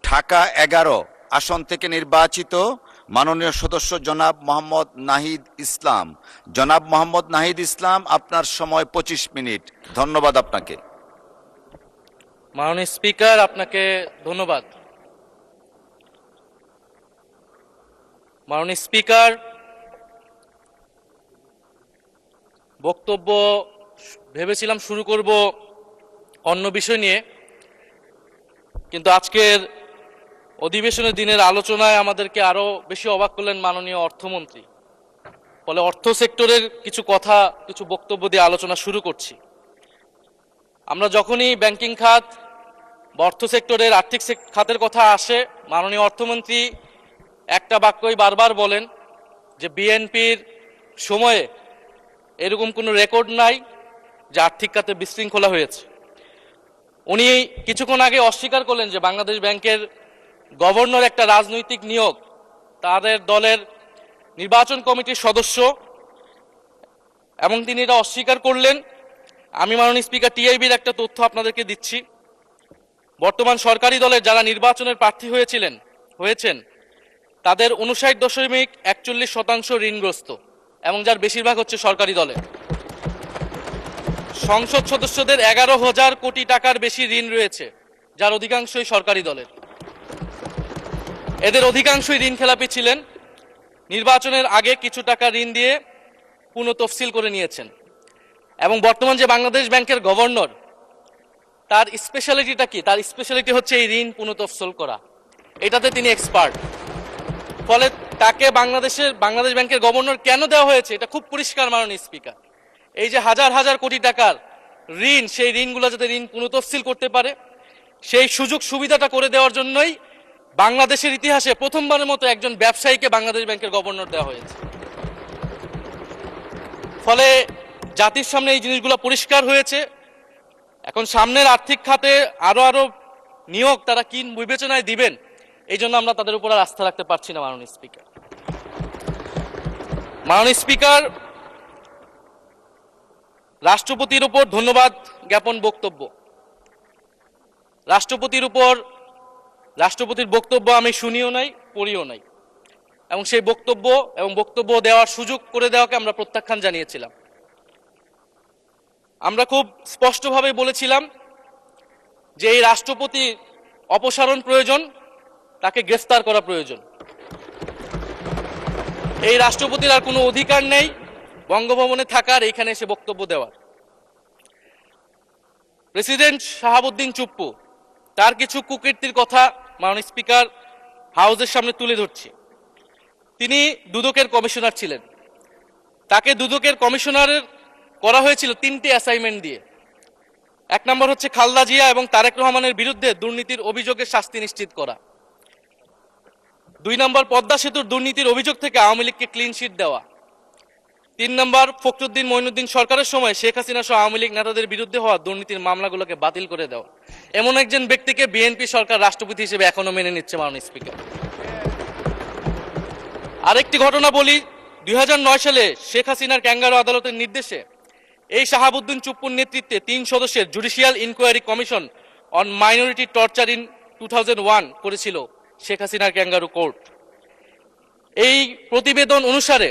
ঢাকা 11 আসন থেকে নির্বাচিত মাননীয় সদস্য জনাব মোহাম্মদ নাহিদ ইসলাম। জনাব মোহাম্মদ নাহিদ ইসলাম, আপনার সময় 25 মিনিট। ধন্যবাদ আপনাকে। মাননীয় স্পিকার, আপনাকে ধন্যবাদ। মাননীয় স্পিকার, বক্তব্য ভেবেছিলাম শুরু করব অন্য বিষয় নিয়ে, কিন্তু আজকের অধিবেশনের দিনের আলোচনায় আমাদেরকে আরো বেশি অবাক করলেন মাননীয় অর্থমন্ত্রী। ফলে অর্থ সেক্টরের কিছু কথা, কিছু বক্তব্য দিয়ে আলোচনা শুরু করছি। আমরা যখনই ব্যাংকিং খাত বা অর্থ সেক্টরের আর্থিক খাতের কথা আসে, মাননীয় অর্থমন্ত্রী একটা বাক্যই বারবার বলেন যে বিএনপির সময়ে এরকম কোনো রেকর্ড নাই যে আর্থিক খাতে বিশৃঙ্খলা হয়েছে। উনি কিছুক্ষণ আগে অস্বীকার করলেন যে বাংলাদেশ ব্যাংকের গভর্নর একটা রাজনৈতিক নিয়োগ, তাদের দলের নির্বাচন কমিটির সদস্য, এবং তিনি এটা অস্বীকার করলেন। আমি মাননীয় স্পিকার টিআইবির একটা তথ্য আপনাদেরকে দিচ্ছি। বর্তমান সরকারি দলের যারা নির্বাচনের প্রার্থী হয়েছেন তাদের 59.41% ঋণগ্রস্ত, এবং যার বেশিরভাগ হচ্ছে সরকারি দলের। সংসদ সদস্যদের 11,000 কোটি টাকার বেশি ঋণ রয়েছে, যার অধিকাংশই সরকারি দলের। এদের অধিকাংশই ঋণ খেলাপি ছিলেন, নির্বাচনের আগে কিছু টাকা ঋণ দিয়ে পুনঃতফসিল করে নিয়েছেন। এবং বর্তমান যে বাংলাদেশ ব্যাংকের গভর্নর, তার স্পেশালিটিটা কি? তার স্পেশালিটি হচ্ছে এই ঋণ পুনঃতফসিল করা, এটাতে তিনি এক্সপার্ট। ফলে তাকে বাংলাদেশ ব্যাংকের গভর্নর কেন দেওয়া হয়েছে এটা খুব পরিষ্কার মাননীয় স্পিকার। এই যে হাজার হাজার কোটি টাকার ঋণ, সেই ঋণগুলো যাতে ঋণ পুনঃতফসিল করতে পারে, সেই সুযোগ সুবিধাটা করে দেওয়ার জন্যই বাংলাদেশের ইতিহাসে প্রথমবারের মতো একজন ব্যবসায়ীকে বাংলাদেশ ব্যাংকের গভর্নর দেওয়া হয়েছে। ফলে জাতির সামনে এই জিনিসগুলো পরিষ্কার হয়েছে। এখন সামনের আর্থিক খাতে আরো নিয়োগ তারা কি বিবেচনায় দিবেন, এই জন্য আমরা তাদের উপর আর আস্থা রাখতে পারছি না মাননীয় স্পিকার। মাননীয় স্পিকার, রাষ্ট্রপতির উপর ধন্যবাদ জ্ঞাপন বক্তব্য। রাষ্ট্রপতির বক্তব্য আমি শুনিও নাই, পড়িও নাই, এবং সেই বক্তব্য দেওয়ার সুযোগ করে দেওয়াকে আমরা প্রত্যাখ্যান জানিয়েছিলাম। আমরা খুব স্পষ্টভাবে বলেছিলাম যে এই রাষ্ট্রপতি অপসারণ প্রয়োজন, তাকে গ্রেফতার করা প্রয়োজন। এই রাষ্ট্রপতির আর কোনো অধিকার নেই বঙ্গভবনে থাকার, এইখানে এসে বক্তব্য দেওয়ার। প্রেসিডেন্ট শাহাবুদ্দিন চুপ্পু, তার কিছু কুকীর্তির কথা মাননীয় স্পিকার হাউসের সামনে তুলে ধরছি। তিনি দুদকের কমিশনার ছিলেন। তাকে দুদকের কমিশনারের করা হয়েছিল 3টে অ্যাসাইনমেন্ট দিয়ে। 1 নম্বর হচ্ছে খালেদা জিয়া এবং তারেক রহমানের বিরুদ্ধে দুর্নীতির অভিযোগের শাস্তি নিশ্চিত করা। 2 নম্বর পদ্মা সেতুর দুর্নীতির অভিযোগ থেকে আওয়ামী লীগকে ক্লিন শিট দেওয়া। 3 নম্বর ফখরুদ্দিন মঈনুদ্দিন সরকারের সময় শেখ হাসিনা সহ আওয়ামী লীগ নেতাদের বিরুদ্ধে হওয়া দুর্নীতির মামলাগুলোকে বাতিল করে দেওয়া। এমন একজন ব্যক্তিকে বিএনপি সরকার রাষ্ট্রপতি হিসেবে এখনো মেনে নিচ্ছে মাননীয় স্পিকার। আরেকটি ঘটনা বলি, 2009 সালে শেখ হাসিনার ক্যাঙ্গারু আদালতের নির্দেশে এই শাহাবুদ্দিন চুপ্পুর নেতৃত্বে 3 সদস্যের judicial inquiry commission on minority torture in 2001 করেছিল শেখ হাসিনার ক্যাঙ্গারু কোর্ট। এই প্রতিবেদন অনুসারে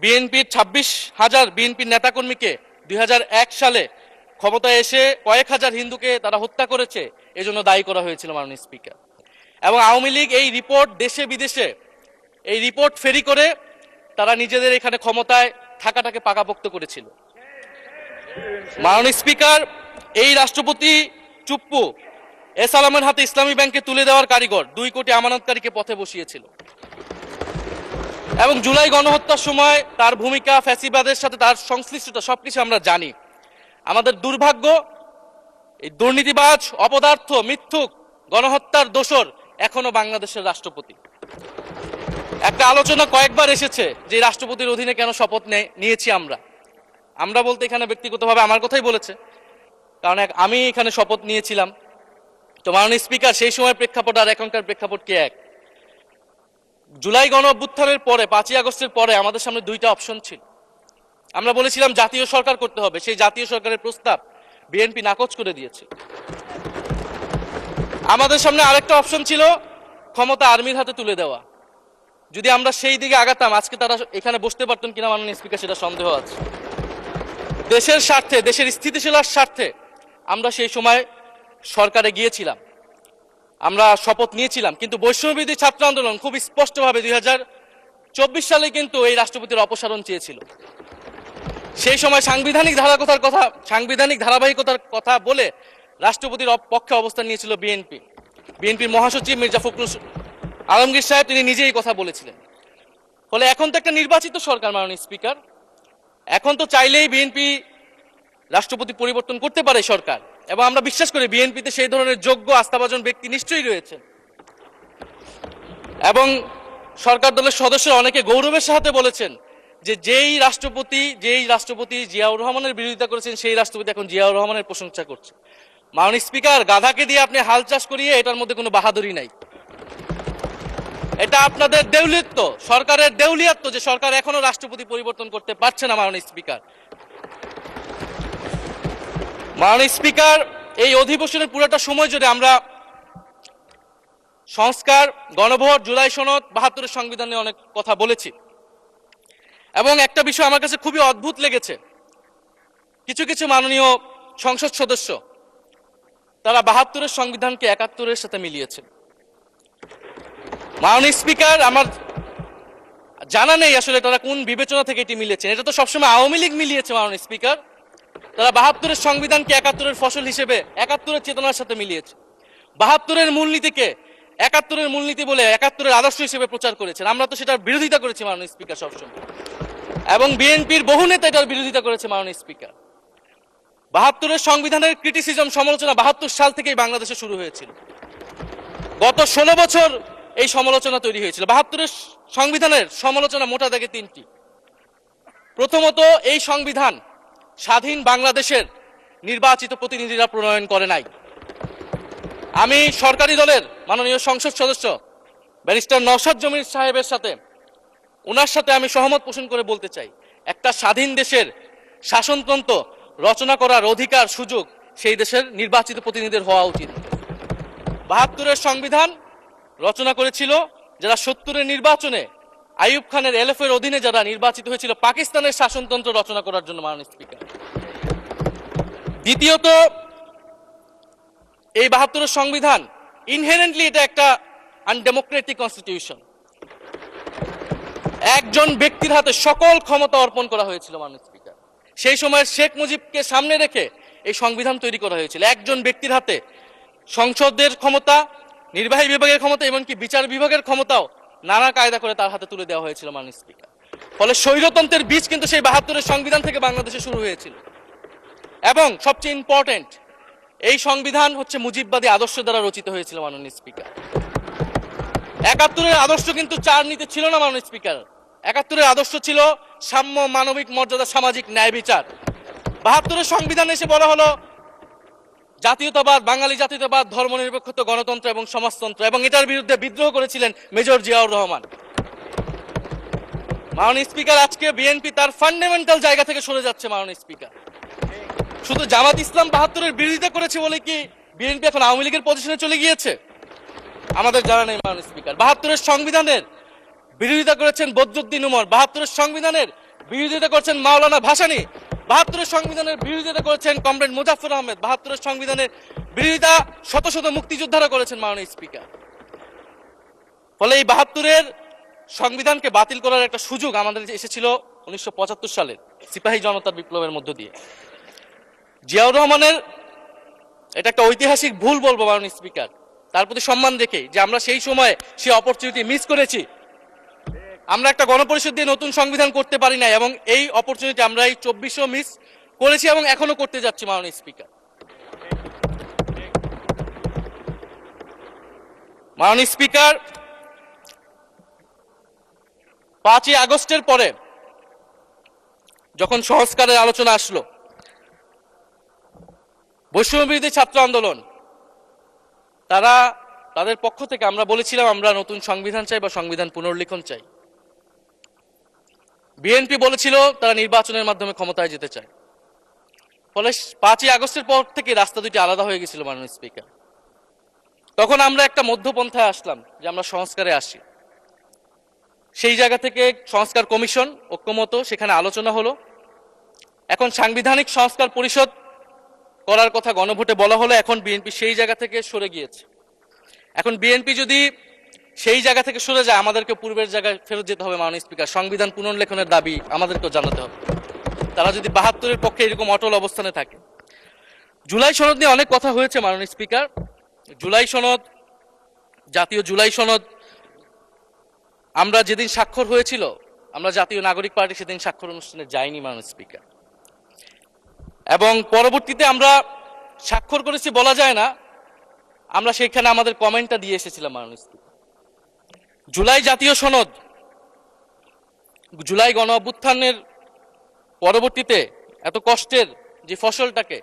বিএনপির 26,000 বিএনপির নেতাকর্মীকে 2001 সালে ক্ষমতায় এসে কয়েক হাজার হিন্দুকে তারা হত্যা করেছে, এজন্য দায়ী করা হয়েছিল মাননীয় স্পিকার। এবং আওয়ামী লীগ এই রিপোর্ট দেশে বিদেশে এই রিপোর্ট ফেরি করে তারা নিজেদের এখানে ক্ষমতায় থাকাটাকে পাকাপোক্ত করেছিল। মাননীয় স্পিকার, এই রাষ্ট্রপতি চুপ্পু এস আলমের হাতে ইসলামী ব্যাংকে তুলে দেওয়ার কারিগর, 2 কোটি আমানতকারীকে পথে বসিয়েছিল। এবং জুলাই গণহত্যার সময় তার ভূমিকা, ফ্যাসিবাদের সাথে তার সংশ্লিষ্টতা সবকিছু আমরা জানি। আমাদের দুর্ভাগ্য, এই দুর্নীতিবাজ, অপদার্থ, মিথ্যুক, গণহত্যার দোষর এখনো বাংলাদেশের রাষ্ট্রপতি। একটা আলোচনা কয়েকবার এসেছে যে রাষ্ট্রপতির অধীনে কেন শপথ নিয়েছি আমরা বলতে এখানে ব্যক্তিগতভাবে আমার কথাই বলেছে, কারণ আমি এখানে শপথ নিয়েছিলাম। তো মাননীয় স্পিকার, সেই সময় প্রেক্ষাপট আর এখনকার প্রেক্ষাপট কি এক? জুলাই গণ অভ্যুত্থানের পরে, 5ই আগস্টের পরে আমাদের সামনে 2টা অপশন ছিল। আমরা বলেছিলাম জাতীয় সরকার করতে হবে, সেই জাতীয় সরকারের প্রস্তাব বিএনপি নাকচ করে দিয়েছে। আমাদের সামনে আরেকটা অপশন ছিল ক্ষমতা আর্মির হাতে তুলে দেওয়া। যদি আমরা সেই দিকে আগাতাম আজকে তারা এখানে বসতে পারতেন কিনা মাননীয় স্পিকার সেটা সন্দেহ আছে। দেশের স্বার্থে, দেশের স্থিতিশীলার স্বার্থে আমরা সেই সময় সরকারে গিয়েছিলাম, আমরা শপথ নিয়েছিলাম, কিন্তু বৈষম্যবিরোধী ছাত্র আন্দোলন খুব স্পষ্টভাবে 2024 সালে কিন্তু এই রাষ্ট্রপতির অপসারণ চেয়েছিল। সেই সময় সাংবিধানিক ধারাবাহিকতার কথা বলে রাষ্ট্রপতির পক্ষে অবস্থান নিয়েছিল বিএনপির মহাসচিব মির্জা ফখরুল আলমগীর সাহেব, তিনি নিজেই কথা বলেছিলেন। ফলে এখন তো একটা নির্বাচিত সরকার মাননীয় স্পিকার, এখন তো চাইলেই বিএনপি রাষ্ট্রপতি পরিবর্তন করতে পারে সরকার, এবং আমরা বিশ্বাস করি বিএনপিতে সেই ধরনের যোগ্য আস্থাভাজন ব্যক্তি নিশ্চয়ই রয়েছে। এবং সরকার দলের সদস্যরা অনেকে গৌরবের সাথে বলেছেন যে যেই রাষ্ট্রপতি জিয়াউর রহমানের বিরোধিতা করেছেন সেই রাষ্ট্রপতি এখন জিয়াউর রহমানের প্রশংসা করছে। মাননীয় স্পিকার, গাধাকে দিয়ে আপনি হাল চাষ করিয়ে এটার মধ্যে কোনো বাহাদুরি নাই। এটা আপনাদের দেউলিয়ত্ব, সরকারের দেউলিয়াত্ব যে সরকার এখনো রাষ্ট্রপতি পরিবর্তন করতে পারছে না। মাননীয় স্পিকার, এই অধিবেশনের পুরোটা সময় জুড়ে আমরা সংস্কার, গণভোট, জুলাই সনদ, 72-এর সংবিধান নিয়ে অনেক কথা বলেছি। এবং একটা বিষয় আমার কাছে খুবই অদ্ভুত লেগেছে, কিছু মাননীয় সংসদ সদস্য তারা 72-এর সংবিধানকে 71-এর সাথে মিলিয়েছেন। মাননীয় স্পিকার, আমার জানা নেই আসলে তারা কোন বিবেচনা থেকে এটি মিলিয়েছেন। এটা তো সবসময় আওয়ামী লীগ মিলিয়েছে মাননীয় স্পিকার। তারা 72-এর সংবিধানকে 71-এর ফসল হিসেবে 71-এর চেতনার সাথে মিলিয়েছে। 72-এর মূলনীতিকে 71-এর মূলনীতি বলে 71-এর আদর্শ হিসেবে প্রচার করেছেন। আমরা তো সেটার বিরোধিতা করেছি মাননীয় স্পিকার সবসময়, এবং বিএনপির বহু নেতা এটার বিরোধিতা করেছে মাননীয় স্পিকার। 72-এর সংবিধানের ক্রিটিসিজম, সমালোচনা 72 সাল থেকেই বাংলাদেশে শুরু হয়েছিল। গত 16 বছর এই সমালোচনা তৈরি হয়েছিল। 72-এর সংবিধানের সমালোচনা মোটা দাগে 3টি। প্রথমত, এই সংবিধান স্বাধীন বাংলাদেশের নির্বাচিত প্রতিনিধিরা প্রণয়ন করে নাই। আমি সরকারি দলের মাননীয় সংসদ সদস্য ব্যারিস্টার নওশাদ জমির সাহেবের সাথে, ওনার সাথে আমি সহমত পোষণ করে বলতে চাই, একটা স্বাধীন দেশের শাসনতন্ত্র রচনা করার অধিকার, সুযোগ সেই দেশের নির্বাচিত প্রতিনিধিদের হওয়া উচিত। 72-এর সংবিধান রচনা করেছিল যারা 70-এর নির্বাচনে আইয়ুব খানের এলএফের অধীনে যারা নির্বাচিত হয়েছিল পাকিস্তানের শাসনতন্ত্র রচনা করার জন্য মাননীয় স্পিকার। দ্বিতীয়ত, এই 72-এর সংবিধান ইনহেরেন্টলি এটা একটা আনডেমোক্রেটিক কনস্টিটিউশন। একজন ব্যক্তির হাতে সকল ক্ষমতা অর্পণ করা হয়েছিল মাননীয় স্পিকার। সেই সময় শেখ মুজিবকে সামনে রেখে এই সংবিধান তৈরি করা হয়েছিল। একজন ব্যক্তির হাতে সংসদের ক্ষমতা, নির্বাহী বিভাগের ক্ষমতা, এমনকি বিচার বিভাগের ক্ষমতাও নানা কায়দা করে তার হাতে তুলে দেওয়া হয়েছিল মাননীয় স্পিকার। ফলে স্বৈরতন্ত্রের বীজ কিন্তু সেই 72-এর সংবিধান থেকে বাংলাদেশে শুরু হয়েছিল। এবং সবচেয়ে ইম্পর্টেন্ট, এই সংবিধান হচ্ছে মুজিববাদী আদর্শ দ্বারা রচিত হয়েছিল মাননীয় স্পিকার। 71-এর আদর্শ কিন্তু 4 নীতি ছিল না মাননীয় স্পিকার। 71-এর আদর্শ ছিল সাম্য, মানবিক মর্যাদা, সামাজিক ন্যায় বিচার। 72-এর সংবিধানে এসে বলা হলো জাতীয়তাবাদ, বাঙালি জাতীয়তাবাদ, ধর্মনিরপেক্ষতা, গণতন্ত্র এবং সমাজতন্ত্র, এবং এটার বিরুদ্ধে বিদ্রোহ করেছিলেন মেজর জিয়াউর রহমান। মাননীয় স্পিকার, আজকে বিএনপি তার ফান্ডামেন্টাল জায়গা থেকে সরে যাচ্ছে মাননীয় স্পিকার। শুধু জামাত ইসলাম 72-এর বিরোধিতা করেছে বলে কি বিএনপি এখন আওয়ামী লীগের পজিশনে চলে গিয়েছে? আমাদের জানা নেই মাননীয় স্পিকার। 72-এর সংবিধানের বিরোধিতা করেছেন বদরুদ্দিন উমর, 72-এর সংবিধানের বিরোধিতা করেছেন মাওলানা ভাসানী, 72-এর সংবিধানের বিরোধিতা করেছেন কমরেড মুজাফফর আহমেদ, 72-এর সংবিধানের বিরোধিতা শত শত মুক্তিযোদ্ধারা করেছেন মাননীয় স্পিকার। ফলে এই 72-এর সংবিধানকে বাতিল করার একটা সুযোগ আমাদের এসেছিল 1975 সালের সিপাহী জনতার বিপ্লবের মধ্য দিয়ে। জিয়াউর রহমানের এটা একটা ঐতিহাসিক ভুল বলবো মাননীয় স্পিকার, তার প্রতি সম্মান রেখে, যে আমরা সেই সময় সেই অপরচুনিটি মিস করেছি। আমরা একটা গণপরিষদ দিয়ে নতুন সংবিধান করতে পারি না, এবং এই অপরচুনিটি আমরা এই 24-ও মিস করেছি এবং এখনো করতে যাচ্ছি মাননীয় স্পিকার। মাননীয় স্পিকার, 5ই আগস্টের পরে যখন সংস্কারের আলোচনা আসলো, বৈষম্যবিরোধী ছাত্র আন্দোলন তাদের পক্ষ থেকে আমরা বলেছিলাম আমরা নতুন সংবিধান চাই বা সংবিধান পুনর্লিখন চাই। বিএনপি বলেছিল তারা নির্বাচনের মাধ্যমে ক্ষমতায় যেতে চায়। ফলে 5ই আগস্টের পর থেকে রাস্তা দুটি আলাদা হয়ে গেছিল মাননীয় স্পিকার। তখন আমরা একটা মধ্যপন্থায় আসলাম যে আমরা সংস্কারে আসি। সেই জায়গা থেকে সংস্কার কমিশন ঐক্যমত, সেখানে আলোচনা হলো। এখন সাংবিধানিক সংস্কার পরিষদ করার কথা গণভোটে বলা হলো, এখন বিএনপি সেই জায়গা থেকে সরে গিয়েছে। এখন বিএনপি যদি সেই জায়গা থেকে সরে যায়, আমাদেরকে পূর্বের জায়গায় ফেরত যেতে হবে। মাননীয় স্পিকার, সংবিধান পুনর্লেখনের দাবি আমাদেরকেও জানাতে হবে। তারা যদি ৭২-এর পক্ষে এরকম অটল অবস্থানে থাকে। জুলাই সনদ নিয়ে অনেক কথা হয়েছে মাননীয় স্পিকার। জুলাই সনদ, জাতীয় জুলাই সনদ, আমরা যেদিন স্বাক্ষর হয়েছিল, আমরা জাতীয় নাগরিক পার্টি সেদিন স্বাক্ষর অনুষ্ঠানে যাইনি মাননীয় স্পিকার। এবং পরবর্তীতে আমরা স্বাক্ষর করেছি বলা যায় না, আমরা সেখানে আমাদের কমেন্টটা দিয়ে এসেছিলাম মাননীয় স্পিকার। জুলাই জাতীয় সনদ, জুলাই গণ অভ্যুত্থানের পরবর্তীতে এত কষ্টের যে ফসলটাকে,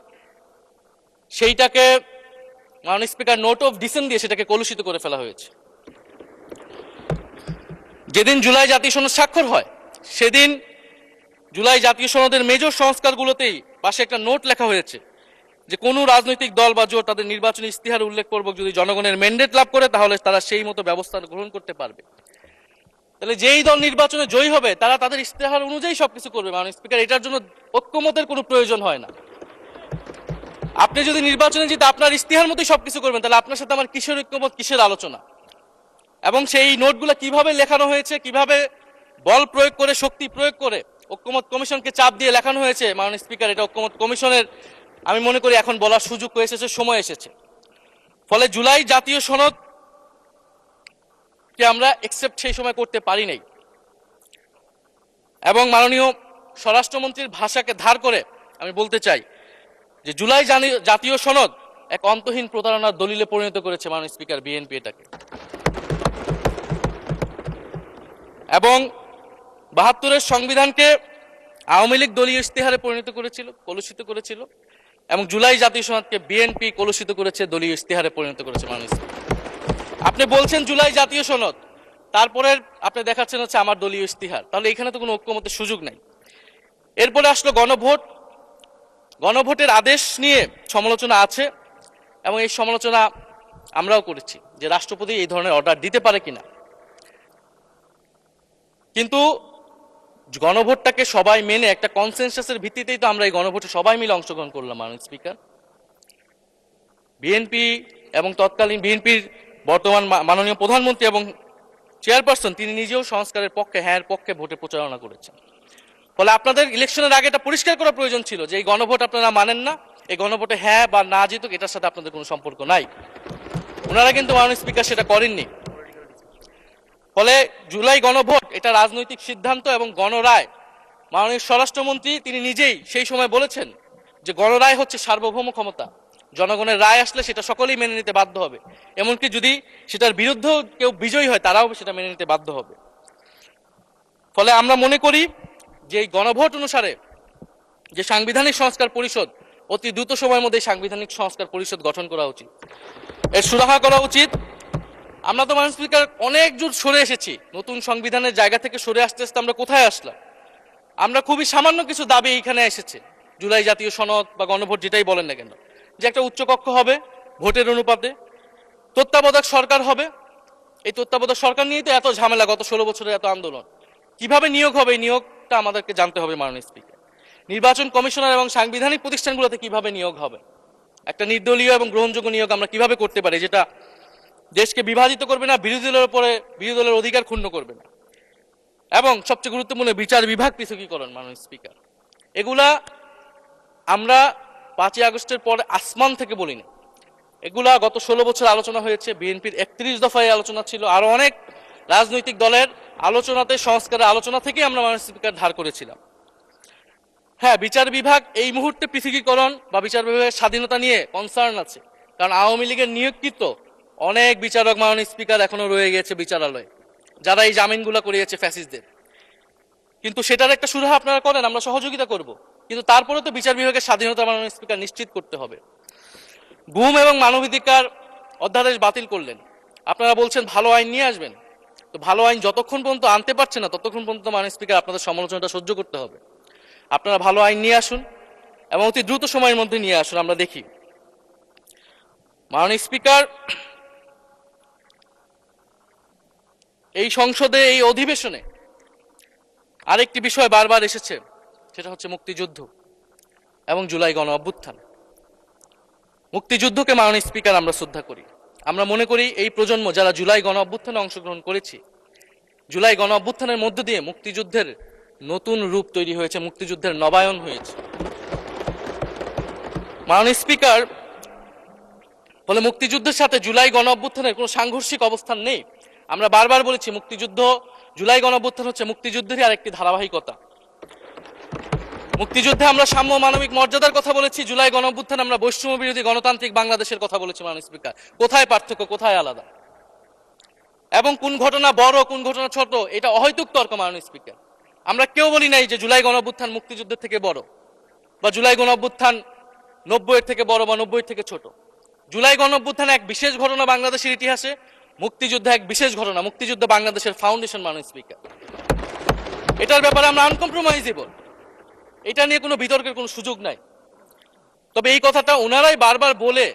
সেইটাকে মাননীয় স্পিকার নোট অফ ডিসেন্ট দিয়ে সেটাকে কলুষিত করে ফেলা হয়েছে। যেদিন জুলাই জাতীয় সনদ স্বাক্ষর হয়, সেদিন জুলাই জাতীয় সনদের মেজর সংস্কারগুলোতেই পাশে একটা নোট লেখা হয়েছে যে কোনো রাজনৈতিক দল বা জোট তাদের নির্বাচনী ইস্তিহার উল্লেখপূর্বক যদি জনগণের ম্যান্ডেট লাভ করে, তাহলে তারা সেই মতো ব্যবস্থা গ্রহণ করতে পারবে। তাহলে যেই দল নির্বাচনে জয়ী হবে, তারা তাদের ইস্তেহার অনুযায়ী সবকিছু করবে মাননীয় স্পিকার। এটার জন্য ঐক্যমতের কোনো প্রয়োজন হয় না। আপনি যদি নির্বাচনে জিতে আপনার ইস্তেহার মতোই সবকিছু করবেন, তাহলে আপনার সাথে আমার কিসের ঐক্যমত, কিসের আলোচনা? এবং সেই নোটগুলো কিভাবে লেখানো হয়েছে, কিভাবে বল প্রয়োগ করে, শক্তি প্রয়োগ করে ঐক্যমত কমিশনকে চাপ দিয়ে লেখানো হয়েছে মাননীয় স্পিকার, এটা ঐক্যমত কমিশনের আমি মনে করি এখন বলার সুযোগ হয়ে এসেছে, সময় এসেছে। ফলে জুলাই জাতীয় সনদ কে আমরা একসেপ্ট সেই সময় করতে পারি নাই। এবং মাননীয় স্বরাষ্ট্রমন্ত্রীর ভাষাকে ধার করে আমি বলতে চাই যে জুলাই জাতীয় সনদ এক অন্তহীন প্রতারণার দলিলে পরিণত করেছে মাননীয় স্পিকার বিএনপি এটাকে। এবং ৭২-এর সংবিধানকে আওয়ামী লীগ দলীয় ইস্তেহারে পরিণত করেছিল, কলুষিত করেছিল। এবং জুলাই জাতীয় সনদকে বিএনপি কলুষিত করেছে, দলীয় ইস্তেহারে পরিণত করেছে মাননীয় স্পিকার। আপনি বলছেন জুলাই জাতীয় সনদ, তারপরে আপনি দেখাচ্ছেন হচ্ছে আমার দলীয় ইস্তিহার, তাহলে এখানে তো কোনো ঐক্যমতের সুযোগ নাই। এরপরে আসলো গণভোট। গণভোটের আদেশ নিয়ে সমালোচনা আছে, এবং এই সমালোচনা আমরাও করেছি যে রাষ্ট্রপতি এই ধরনের অর্ডার দিতে পারে কিনা। কিন্তু গণভোটটাকে সবাই মেনে একটা কনসেনসাসের ভিত্তিতেই তো আমরা এই গণভোটে সবাই মিলে অংশগ্রহণ করলাম মাননীয় স্পিকার। বিএনপি এবং তৎকালীন বিএনপির বর্তমান মাননীয় প্রধানমন্ত্রী এবং চেয়ারপারসন, তিনি নিজেও সংস্কারের পক্ষে, হ্যাঁ পক্ষে ভোটে প্রচারণা করেছেন। ফলে আপনাদের ইলেকশনের আগে এটা পরিষ্কার করা প্রয়োজন ছিল যে এই গণভোট আপনারা মানেন না, এই গণভোটে হ্যাঁ বা না জিতুক এটার সাথে আপনাদের কোনো সম্পর্ক নাই। ওনারা কিন্তু মাননীয় স্পিকার সেটা করেননি। ফলে জুলাই গণভোট এটা রাজনৈতিক সিদ্ধান্ত এবং গণরায়। মাননীয় স্বরাষ্ট্রমন্ত্রী তিনি নিজেই সেই সময় বলেছেন যে গণরায় হচ্ছে সার্বভৌম ক্ষমতা, জনগণের রায় আসলে সেটা সকলেই মেনে নিতে বাধ্য হবে, এমনকি যদি সেটার বিরুদ্ধেও কেউ বিজয়ী হয় তারাও সেটা মেনে নিতে বাধ্য হবে। ফলে আমরা মনে করি যে এই গণভোট অনুসারে যে সাংবিধানিক সংস্কার পরিষদ, অতি দ্রুত সময়ের মধ্যে সাংবিধানিক সংস্কার পরিষদ গঠন করা উচিত, এর সুরাহা করা উচিত। আমরা তো মাননীয় স্পিকার অনেক দূর সরে এসেছি, নতুন সংবিধানের জায়গা থেকে সরে আসতে আসতে আমরা কোথায় আসলাম? আমরা খুবই সামান্য কিছু দাবি এখানে এসেছে, জুলাই জাতীয় সনদ বা গণভোট যেটাই বলেন না কেন, যে একটা উচ্চকক্ষ হবে ভোটের অনুপাতে, তত্ত্বাবধায়ক সরকার হবে। এই তত্ত্বাবধায়ক সরকার নিয়েই তো এত ঝামেলা, গত 16 বছরের এত আন্দোলন। কিভাবে নিয়োগ হবে, এই নিয়োগটা আমাদেরকে জানতে হবে মাননীয় স্পিকার। নির্বাচন কমিশনার এবং সাংবিধানিক প্রতিষ্ঠানগুলোতে কিভাবে নিয়োগ হবে, একটা নির্দলীয় এবং গ্রহণযোগ্য নিয়োগ আমরা কিভাবে করতে পারি, যেটা দেশকে বিভাজিত করবে না, বিরোধী দলের উপরে বিরোধী দলের অধিকার ক্ষুণ্ণ করবে না। এবং সবচেয়ে গুরুত্বপূর্ণ বিচার বিভাগ পৃথকীকরণ মাননীয় স্পিকার। এগুলা আমরা 5ই আগস্টের পরে আসমান থেকে বলিনি, এগুলা গত 16 বছর আলোচনা হয়েছে। বিএনপির 31 দফায় আলোচনা ছিল, আরো অনেক রাজনৈতিক দলের আলোচনাতে, সংস্কারের আলোচনা থেকে আমরা মাননীয় স্পিকার ধার করেছিলাম। হ্যাঁ, বিচার বিভাগ এই মুহূর্তে পৃথকীকরণ বা বিচার বিভাগের স্বাধীনতা নিয়ে কনসার্ন আছে, কারণ আওয়ামী লীগের নিয়োগকৃত অনেক বিচারক মাননীয় স্পিকার এখনো রয়ে গেছে বিচারালয়ে, যারা এই জামিনগুলো করিয়েছে ফ্যাসিস্টদের। কিন্তু সেটার একটা সুরাহা আপনারা করেন, আমরা সহযোগিতা করব, কিন্তু তারপরে তো বিচার বিভাগের স্বাধীনতা মাননীয় স্পিকার নিশ্চিত করতে হবে। গুম এবং মানবাধিকার অধ্যাদেশ বাতিল করলেন, আপনারা বলছেন ভালো আইন নিয়ে আসবেন। তো ভালো আইন যতক্ষণ পর্যন্ত আনতে পারছে না, ততক্ষণ পর্যন্ত মাননীয় স্পিকার আপনাদের সমালোচনাটা সহ্য করতে হবে। আপনারা ভালো আইন নিয়ে আসুন এবং অতি দ্রুত সময়ের মধ্যে নিয়ে আসুন, আমরা দেখি। মাননীয় স্পিকার, এই সংসদে এই অধিবেশনে আরেকটি বিষয় বারবার এসেছে, সেটা হচ্ছে মুক্তিযুদ্ধ এবং জুলাই গণ অভ্যুত্থান। মুক্তিযুদ্ধকে মাননীয় স্পিকার আমরা শ্রদ্ধা করি। আমরা মনে করি এই প্রজন্ম যারা জুলাই গণ অভ্যুত্থানে অংশগ্রহণ করেছি, জুলাই গণ অভ্যুত্থানের মধ্য দিয়ে মুক্তিযুদ্ধের নতুন রূপ তৈরি হয়েছে, মুক্তিযুদ্ধের নবায়ন হয়েছে। মাননীয় স্পিকার, ফলে মুক্তিযুদ্ধের সাথে জুলাই গণ অভ্যুত্থানের কোনো সাংঘর্ষিক অবস্থান নেই। আমরা বারবার বলেছি মুক্তিযুদ্ধ, জুলাই গণ অভ্যুত্থান হচ্ছে মুক্তিযুদ্ধেরই আরেকটি ধারাবাহিকতা। মুক্তিযুদ্ধে আমরা সাম্য মানবিক মর্যাদার কথা বলেছি, জুলাই গণ অভ্যুত্থানে আমরা বৈষম্য বিরোধী গণতান্ত্রিক বাংলাদেশের কথা বলেছি। মাননীয় স্পিকার, কোথায় পার্থক্য, কোথায় আলাদা, এবং কোন ঘটনা বড় কোন ঘটনা ছোট, এটা অহৈতুক তর্ক। মাননীয় স্পিকার, আমরা কেউ বলি নাই যে জুলাই গণ অভ্যুত্থান মুক্তিযুদ্ধের থেকে বড়, বা জুলাই গণ অভ্যুত্থান 90-এর থেকে বড় বা 90-এর থেকে ছোট। জুলাই গণ অভ্যুত্থান এক বিশেষ ঘটনা বাংলাদেশের ইতিহাসে, মুক্তিযুদ্ধ এক বিশেষ ঘটনা, মুক্তিযুদ্ধ বাংলাদেশের ফাউন্ডেশন। মাননীয় স্পিকার, এটার ব্যাপারে আমরা আনকম্প্রোমাইজেবল, এটা নিয়ে কোনো বিতর্কের কোনো সুযোগ নাই। তবে এই কথাটা ওনারাই বারবার বলে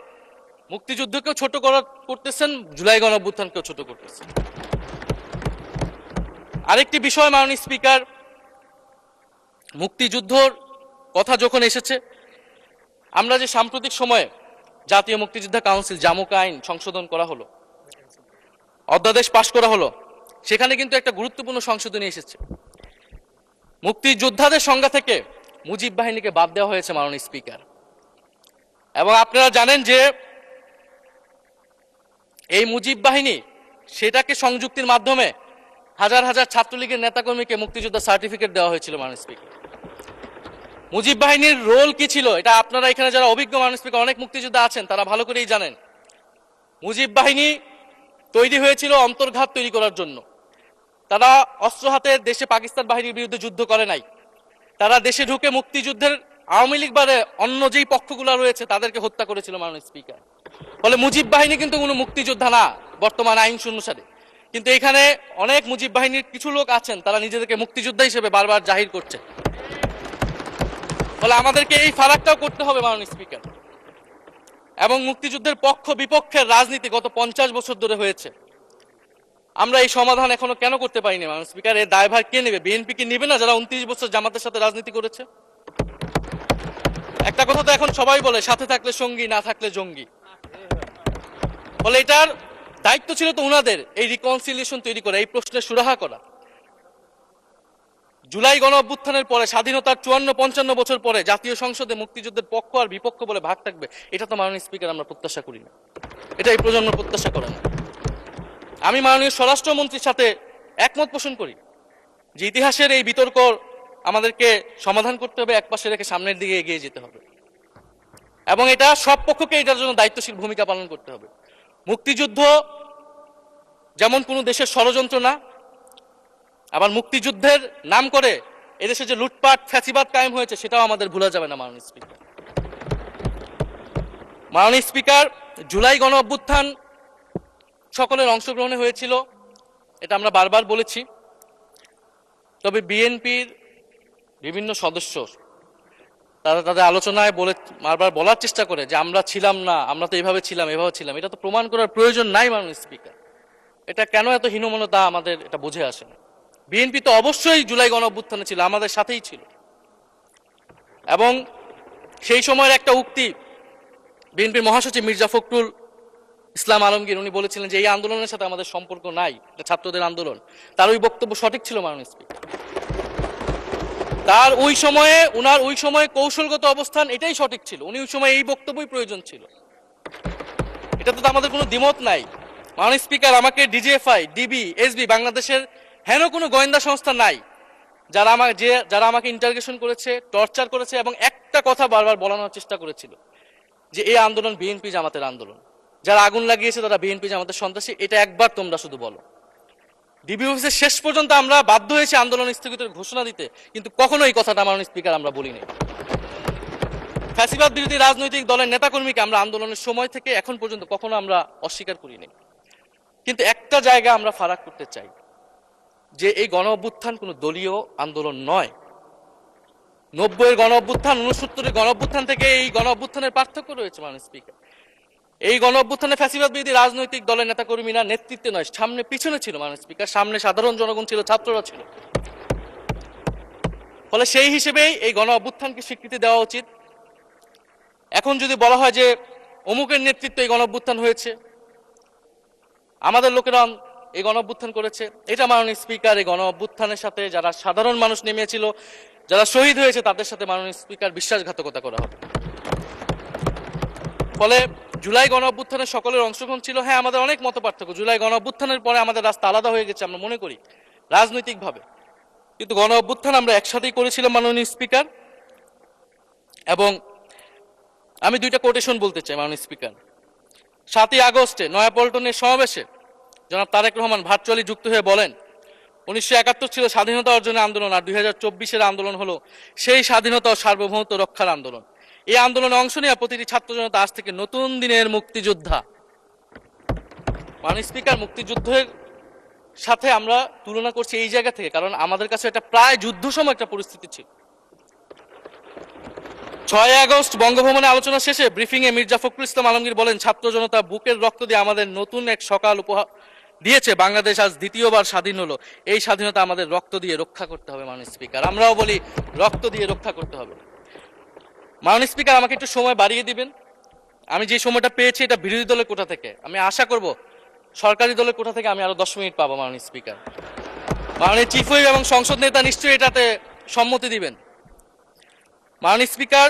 মুক্তিযুদ্ধকেও ছোট করতেছেন, জুলাই গণ অভ্যুত্থানকেও ছোট করতেছেন। আরেকটি বিষয় মাননীয় স্পিকার, মুক্তিযুদ্ধর কথা যখন এসেছে, আমরা যে সাম্প্রতিক সময়ে জাতীয় মুক্তিযোদ্ধা কাউন্সিল জামুক আইন সংশোধন করা হলো, অধ্যাদেশ পাশ করা হলো, সেখানে কিন্তু একটা গুরুত্বপূর্ণ সংশোধনী এসেছে। মুক্তিযোদ্ধাদের সংজ্ঞা থেকে মুজিব বাহিনীকে বাদ দেওয়া হয়েছে। মাননীয় স্পিকার, এবং আপনারা জানেন যে এই মুজিব বাহিনী, সেটাকে সংযুক্তির মাধ্যমে হাজার হাজার ছাত্রলীগের নেতাকর্মীকে মুক্তিযোদ্ধা সার্টিফিকেট দেওয়া হয়েছিল। মাননীয় স্পিকার, মুজিব বাহিনীর রোল কি ছিল এটা আপনারা এখানে যারা অভিজ্ঞ মাননীয় স্পিকার অনেক মুক্তিযোদ্ধা আছেন তারা ভালো করেই জানেন। মুজিব বাহিনী তৈরি হয়েছিল অন্তর্ঘাত তৈরি করার জন্য। তারা অস্ত্র হাতে দেশে পাকিস্তান বাহিনীর বিরুদ্ধে যুদ্ধ করে নাই, তারা দেশে ঢুকে মুক্তিযুদ্ধের আওয়ামী লীগ বারে অন্য যেই পক্ষগুলো রয়েছে তাদেরকে হত্যা করেছিল। মাননীয় স্পিকার, ফলে মুজিব বাহিনী কিন্তু কোনো মুক্তিযোদ্ধা না বর্তমান আইন অনুসারে। কিন্তু এখানে অনেক মুজিব বাহিনীর কিছু লোক আছেন, তারা নিজেদেরকে মুক্তিযোদ্ধা হিসেবে বারবার জাহির করছে। ফলে আমাদেরকে এই ফারাকটাও করতে হবে মাননীয় স্পিকার। এবং মুক্তিযুদ্ধের পক্ষ বিপক্ষের রাজনীতি গত 50 বছর ধরে হয়েছে, আমরা এই সমাধান এখনো কেন করতে পারিনি? মাননীয় স্পিকার, এর দায়ভার কে নেবে? বিএনপি কি নেবে না, যারা 29 বছর জামাতের সাথে রাজনীতি করেছে? একটা কথা তো এখন সবাই বলে, সাথে থাকলে সঙ্গী, না থাকলে জঙ্গি। ফলে এটার দায়িত্ব ছিল তো উনাদের, এই রিকনসিলিয়েশন তৈরি করা, এই প্রশ্নের সুরাহা করা। জুলাই গণ অভ্যুত্থানের পরে, স্বাধীনতার 54-55 বছর পরে জাতীয় সংসদে মুক্তিযুদ্ধের পক্ষ আর বিপক্ষ বলে ভাগ থাকবে, এটা তো মাননীয় স্পিকার আমরা প্রত্যাশা করি না, এটা এই প্রজন্ম প্রত্যাশা করে না। আমি মাননীয় স্বরাষ্ট্রমন্ত্রীর সাথে একমত পোষণ করি যে ইতিহাসের এই বিতর্ক আমাদেরকে সমাধান করতে হবে, একপাশে রেখে সামনের দিকে এগিয়ে যেতে হবে, এবং এটা সব পক্ষকে এটার জন্য দায়িত্বশীল ভূমিকা পালন করতে হবে। মুক্তিযুদ্ধ যেমন কোনো দেশের ষড়যন্ত্র না, আবার মুক্তিযুদ্ধের নাম করে এদেশে যে লুটপাট ফ্যাসিবাদ কায়েম হয়েছে সেটাও আমাদের ভুলা যাবে না। মাননীয় স্পিকার, মাননীয় স্পিকার, জুলাই গণ অভ্যুত্থান সকলের অংশগ্রহণে হয়েছিল, এটা আমরা বারবার বলেছি। তবে বিএনপির বিভিন্ন সদস্য তারা তাদের আলোচনায় বারবার বলার চেষ্টা করে যে আমরা ছিলাম না, আমরা তো এভাবে ছিলাম, এভাবে ছিলাম। এটা তো প্রমাণ করার প্রয়োজন নাই মাননীয় স্পিকার। এটা কেন এত হীনমন্যতা আমাদের এটা বুঝে আসে না। বিএনপি তো অবশ্যই জুলাই গণ অভ্যুত্থানে ছিল, আমাদের সাথেই ছিল, এবং সেই সময়ের একটা উক্তি বিএনপির মহাসচিব মির্জা ফখরুল ইসলাম আলমগীর, উনি বলেছিলেন যে এই আন্দোলনের সাথে আমাদের সম্পর্ক নাই, এটা ছাত্রদের আন্দোলন। তার ওই বক্তব্য সঠিক ছিল মাননীয় স্পিকার। তার উনার ওই সময়ে কৌশলগত অবস্থান এটাই সঠিক ছিল, উনি ওই সময় এই বক্তব্যই প্রয়োজন ছিল, এটাতে তো আমাদের কোনো দ্বিমত নাই। মাননীয় স্পিকার, আমাকে ডিজিএফআই, ডিবি, এসবি, বাংলাদেশের হেন কোনো গোয়েন্দা সংস্থা নাই যারা আমাকে ইন্টারগেশন করেছে, টর্চার করেছে, এবং একটা কথা বারবার বলানোর চেষ্টা করেছিল যে এই আন্দোলন বিএনপি জামাতের আন্দোলন, যারা আগুন লাগিয়েছে তারা বিএনপি জামাতের সন্ত্রাসী। এটা একবার তোমরা শুধু বলো। ডিবি অফিসের শেষ পর্যন্ত আমরা বাধ্য হয়েছি আন্দোলন স্থগিতের ঘোষণা দিতে, কিন্তু কখনো এই কথাটা মাননীয় স্পিকার আমরা বলিনি। ফ্যাসিবাদ বিরোধী রাজনৈতিক দলের নেতাকর্মীকে আমরা আন্দোলনের সময় থেকে এখন পর্যন্ত কখনো আমরা অস্বীকার করিনি। কিন্তু একটা জায়গা আমরা ফারাক করতে চাই, যে এই গণ অভ্যুত্থান কোনো দলীয় আন্দোলন নয়। 90-এর গণ অভ্যুত্থান, 69-এর গণ অভ্যুত্থান থেকে এই গণ অভ্যুত্থানের পার্থক্য রয়েছে মাননীয় স্পিকার। এই গণ অভ্যুত্থানে ফ্যাসিবাদ বিরোধী রাজনৈতিক দলের নেতাকর্মীরা নেতৃত্বে নয়, সামনে পিছনে ছিল মাননীয় স্পিকার, সামনে সাধারণ জনগণ ছিল, ছাত্ররা ছিল। ফলে সেই হিসেবেই এই গণ অভ্যুত্থানকে স্বীকৃতি দেওয়া উচিত। এখন যদি বলা হয় যে অমুকের নেতৃত্বে এই গণ অভ্যুত্থান হয়েছে, আমাদের লোকেরা এই গণ অভ্যুত্থান করেছে, এটা মাননীয় স্পিকার এই গণ অভ্যুত্থানের সাথে যারা সাধারণ মানুষ নেমেছিল, যারা শহীদ হয়েছে, তাদের সাথে মাননীয় স্পিকার বিশ্বাসঘাতকতা করা হবে। ফলে জুলাই গণ অভ্যুত্থানের সকলের অংশগ্রহণ ছিল। হ্যাঁ, আমাদের অনেক মত পার্থক্য, জুলাই গণ অভ্যুত্থানের পরে আমাদের রাস্তা আলাদা হয়ে গেছে আমরা মনে করি রাজনৈতিকভাবে, কিন্তু গণ অভ্যুত্থান আমরা একসাথেই করেছিলাম মাননীয় স্পিকার। এবং আমি দুইটা কোটেশন বলতে চাই মাননীয় স্পিকার। 7ই আগস্টে নয়াপল্টনের সমাবেশে জনাব তারেক রহমান ভার্চুয়ালি যুক্ত হয়ে বলেন, 1971 ছিল স্বাধীনতা অর্জনের আন্দোলন, আর 2024-এর আন্দোলন হলো সেই স্বাধীনতা ও সার্বভৌমত্ব রক্ষার আন্দোলন। এই আন্দোলনে অংশ নেওয়া প্রতিটি ছাত্র জনতা আজ থেকে নতুন দিনের মুক্তিযোদ্ধা। মাননীয় স্পিকার, মুক্তিযুদ্ধের সাথে আমরা তুলনা করছি এই জায়গা থেকে, কারণ আমাদের কাছে এটা প্রায় যুদ্ধ সময় একটা পরিস্থিতি ছিল। 6 আগস্ট বঙ্গভবনে আলোচনা শেষে ব্রিফিং এ মির্জা ফখরুল ইসলাম আলমগীর বলেন, ছাত্র জনতা বুকের রক্ত দিয়ে আমাদের নতুন এক সকাল উপহার দিয়েছে, বাংলাদেশ আজ দ্বিতীয়বার স্বাধীন হলো, এই স্বাধীনতা আমাদের রক্ত দিয়ে রক্ষা করতে হবে। মাননীয় স্পিকার, আমরাও বলি রক্ত দিয়ে রক্ষা করতে হবে। মাননীয় স্পিকার, আমাকে একটু সময় বাড়িয়ে দিবেন। আমি যে সময়টা পেয়েছি এটা বিরোধী দলের কোটা থেকে, আমি আশা করব সরকারি দলের কোটা থেকে আমি আরো 10 মিনিট পাবো। মাননীয় স্পিকার, মাননীয় চিফ হুইপ এবং সংসদ নেতা নিশ্চয়ই এটাতে সম্মতি দিবেন। মাননীয় স্পিকার,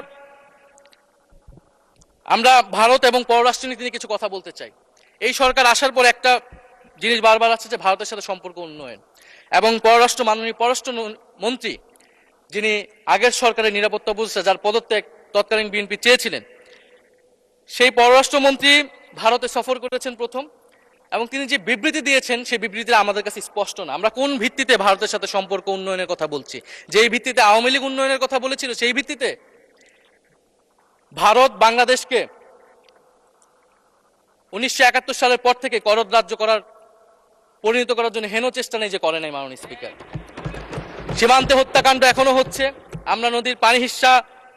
আমরা ভারত এবং পররাষ্ট্রনীতি নিয়ে কিছু কথা বলতে চাই। এই সরকার আসার পর একটা জিনিস বারবার আছে যে ভারতের সাথে সম্পর্ক উন্নয়ন, এবং মাননীয় পররাষ্ট্র মন্ত্রী যিনি আগের সরকারের নিরাপত্তা উপদেষ্টা, যার পদত্যাগ তৎকালীন বিএনপি চেয়েছিলেন, সেই পররাষ্ট্রমন্ত্রী ভারতে সফর করেছেন প্রথম, এবং তিনি যে বিবৃতি দিয়েছেন সেই বিবৃতিটা আমাদের কাছে স্পষ্ট না। আমরা কোন ভিত্তিতে ভারতের সাথে সম্পর্ক উন্নয়নের কথা বলছি? যেই ভিত্তিতে আওয়ামী লীগ উন্নয়নের কথা বলেছিল, সেই ভিত্তিতে? ভারত বাংলাদেশকে 1971 সালের পর থেকে করদ রাজ্য পরিণত করার জন্য হেন চেষ্টা নেই যে করে নাই মাননীয় স্পিকার। সীমান্তে হত্যাকাণ্ড এখনো হচ্ছে, আমরা নদীর পানি হিস্সা